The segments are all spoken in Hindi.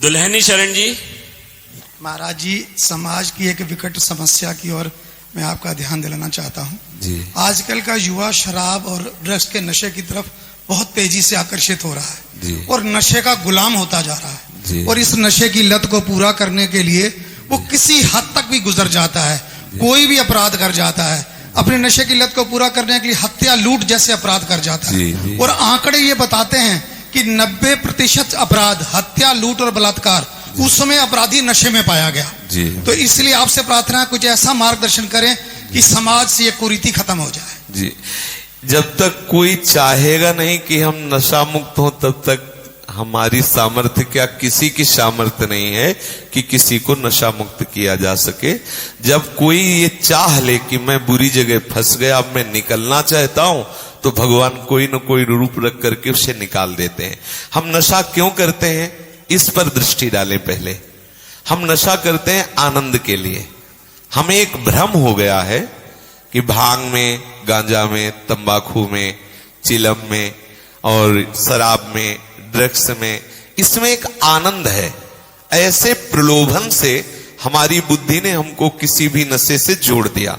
दुल्हनी शरण जी। महाराज जी, समाज की एक विकट समस्या की ओर मैं आपका ध्यान दिलाना चाहता हूँ जी। आजकल का युवा शराब और ड्रग्स के नशे की तरफ बहुत तेजी से आकर्षित हो रहा है जी। और नशे का गुलाम होता जा रहा है जी। और इस नशे की लत को पूरा करने के लिए वो किसी हद तक भी गुजर जाता है, कोई भी अपराध कर जाता है, अपने नशे की लत को पूरा करने के लिए हत्या लूट जैसे अपराध कर जाता जी, है। जी। और आंकड़े ये बताते हैं कि 90% अपराध हत्या लूट और बलात्कार उस समय अपराधी नशे में पाया गया जी। तो इसलिए आपसे प्रार्थना है कुछ ऐसा मार्गदर्शन करें कि समाज से ये कुरीति खत्म हो जाए। जी, जब तक कोई चाहेगा नहीं कि हम नशा मुक्त हो तब तक हमारी सामर्थ्य, क्या किसी की सामर्थ्य नहीं है कि किसी को नशा मुक्त किया जा सके। जब कोई ये चाह ले कि मैं बुरी जगह फंस गया, अब मैं निकलना चाहता हूं, तो भगवान कोई न कोई रूप रख करके उसे निकाल देते हैं। हम नशा क्यों करते हैं, इस पर दृष्टि डालें। पहले हम नशा करते हैं आनंद के लिए। हमें एक भ्रम हो गया है कि भांग में, गांजा में, तंबाकू में, चिलम में और शराब में, ड्रग्स में, इसमें एक आनंद है। ऐसे प्रलोभन से हमारी बुद्धि ने हमको किसी भी नशे से जोड़ दिया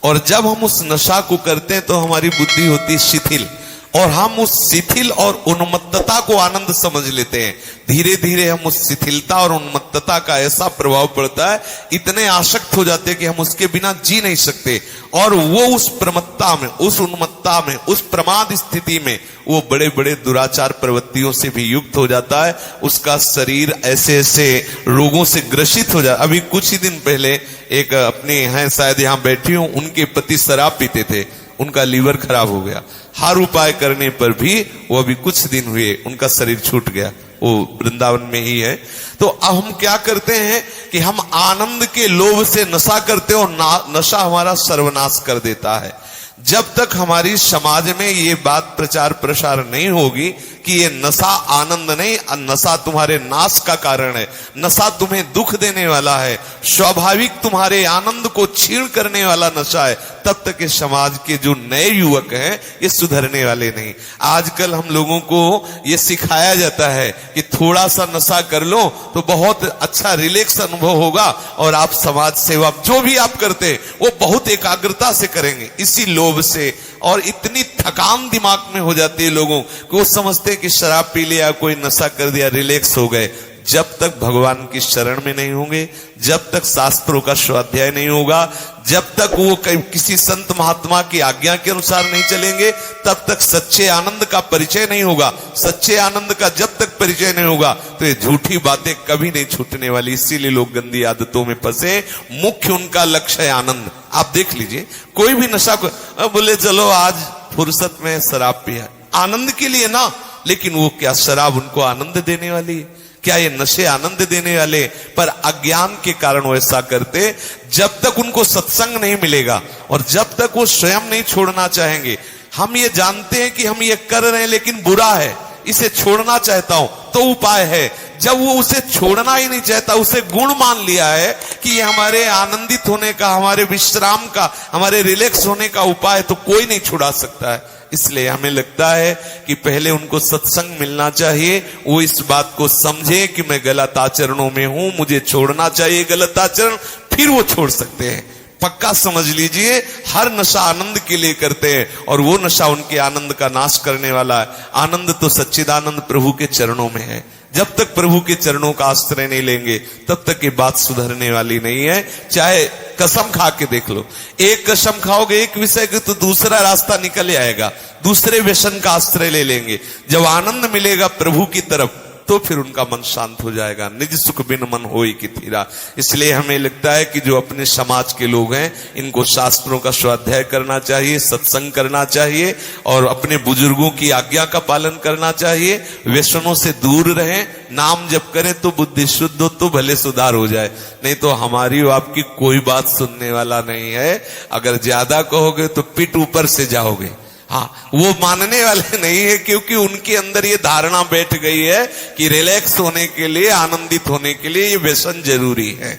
और जब हम उस नशा को करते हैं तो हमारी बुद्धि होती है शिथिल और हम उस शिथिल और उन्मत्तता को आनंद समझ लेते हैं। धीरे धीरे हम उस शिथिलता और उन्मत्तता का ऐसा प्रभाव पड़ता है, इतने आसक्त हो जाते हैं कि हम उसके बिना जी नहीं सकते और वो उस प्रमत्ता में, उस उन्मत्ता में, उस प्रमाद स्थिति में वो बड़े बड़े दुराचार प्रवृत्तियों से भी युक्त हो जाता है। उसका शरीर ऐसे ऐसे रोगों से ग्रसित हो जाता। अभी कुछ ही दिन पहले एक अपने हैं, शायद यहाँ बैठी हूं, उनके पति शराब पीते थे, उनका लीवर खराब हो गया। हर उपाय करने पर भी वो अभी कुछ दिन हुए उनका शरीर छूट गया, वो वृंदावन में ही है। तो अब हम क्या करते हैं कि हम आनंद के लोभ से नशा करते हैं और नशा हमारा सर्वनाश कर देता है। जब तक हमारी समाज में ये बात प्रचार प्रसार नहीं होगी कि ये नशा आनंद नहीं, नशा तुम्हारे नाश का कारण है, नशा तुम्हें दुख देने वाला है, स्वाभाविक तुम्हारे आनंद को छीण करने वाला नशा है, तब तक ये समाज के जो नए युवक हैं ये सुधरने वाले नहीं। आजकल हम लोगों को ये सिखाया जाता है कि थोड़ा सा नशा कर लो तो बहुत अच्छा रिलैक्स अनुभव होगा और आप समाज सेवा जो भी आप करते हैं वो बहुत एकाग्रता से करेंगे। इसी लोभ से और इतनी थकान दिमाग में हो जाती है लोगों को, वो समझते हैं कि शराब पी लिया, कोई नशा कर दिया, रिलैक्स हो गए। जब तक भगवान की शरण में नहीं होंगे, जब तक शास्त्रों का स्वाध्याय नहीं होगा, जब तक वो किसी संत महात्मा की आज्ञा के अनुसार नहीं चलेंगे, तब तक सच्चे आनंद का परिचय नहीं होगा। सच्चे आनंद का जब तक परिचय नहीं होगा तो ये झूठी बातें कभी नहीं छूटने वाली। इसीलिए लोग गंदी आदतों में फंसे। मुख्य उनका लक्ष्य है आनंद। आप देख लीजिए, कोई भी नशा को बोले चलो आज फुर्सत में शराब पिया, आनंद के लिए ना, लेकिन वो क्या शराब उनको आनंद देने वाली है? क्या ये नशे आनंद देने वाले? पर अज्ञान के कारण वो ऐसा करते। जब तक उनको सत्संग नहीं मिलेगा और जब तक वो स्वयं नहीं छोड़ना चाहेंगे, हम ये जानते हैं कि हम ये कर रहे हैं लेकिन बुरा है, इसे छोड़ना चाहता हूं, तो उपाय है। जब वो उसे छोड़ना ही नहीं चाहता, उसे गुण मान लिया है कि ये हमारे आनंदित होने का, हमारे विश्राम का, हमारे रिलैक्स होने का उपाय, तो कोई नहीं छुड़ा सकता है। इसलिए हमें लगता है कि पहले उनको सत्संग मिलना चाहिए, वो इस बात को समझे कि मैं गलत आचरणों में हूं, मुझे छोड़ना चाहिए गलत आचरण, फिर वो छोड़ सकते हैं। पक्का समझ लीजिए, हर नशा आनंद के लिए करते हैं और वो नशा उनके आनंद का नाश करने वाला है। आनंद तो सच्चिदानंद प्रभु के चरणों में है। जब तक प्रभु के चरणों का आश्रय नहीं लेंगे तब तक ये बात सुधरने वाली नहीं है। चाहे कसम खा के देख लो, एक कसम खाओगे एक विषय की तो दूसरा रास्ता निकल आएगा, दूसरे व्यसन का आश्रय ले लेंगे। जब आनंद मिलेगा प्रभु की तरफ तो फिर उनका मन शांत हो जाएगा। निज सुख बिन मन होई कि थीरा। इसलिए हमें लगता है कि जो अपने समाज के लोग हैं इनको शास्त्रों का स्वाध्याय करना चाहिए, सत्संग करना चाहिए और अपने बुजुर्गों की आज्ञा का पालन करना चाहिए। व्यसनों से दूर रहें, नाम जप करें तो बुद्धि शुद्ध हो तो भले सुधार हो जाए, नहीं तो हमारी और आपकी कोई बात सुनने वाला नहीं है। अगर ज्यादा कहोगे तो पिट ऊपर से जाओगे। हाँ, वो मानने वाले नहीं है क्योंकि उनके अंदर ये धारणा बैठ गई है कि रिलैक्स होने के लिए, आनंदित होने के लिए ये व्यसन जरूरी है।